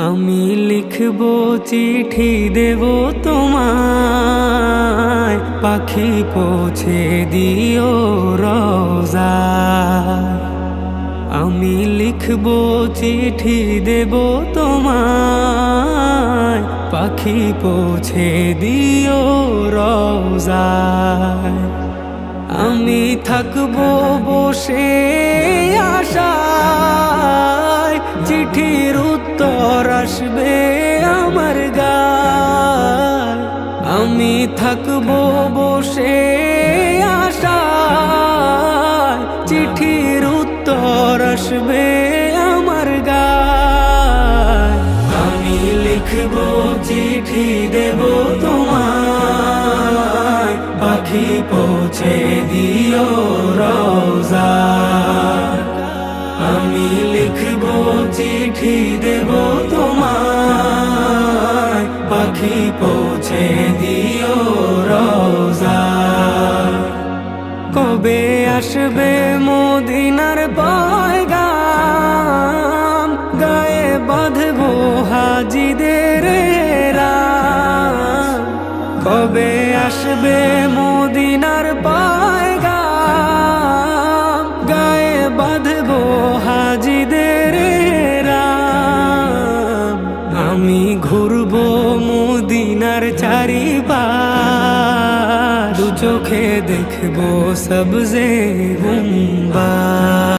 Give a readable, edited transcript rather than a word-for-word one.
আমি লিখব চিঠি দেব তোমায়, পাখি পৌঁছে দিও রওজায়। আমি লিখব চিঠি দেব তোমায়, পাখি পৌঁছে দিও রওজায়। আমি থাকবো বসে আশায়, চিঠির উত্তর আসবে আমার গায়। আমি থাকবো বসে আশায়, চিঠির উত্তর আসবে আমার গায়। আমি লিখবো চিঠি দেব তোমায়, পাখি পৌঁছে দিও রওজায়। আমি লিখবো চিঠি দেব তোমায়, পাখি পৌঁছে দিও রওজায়। কবে আসবে মদিনার পয়গাম, গায়ে বাঁধবো হাজিদের রাম। কবে আসবে মদিনার পয়গাম, গায়ে বাঁধবো হাজিদের রাম। আমি ঘুরবো মদিনার চারিপাশ, দু চোখে দেখবো সবজে গুম্বাদ।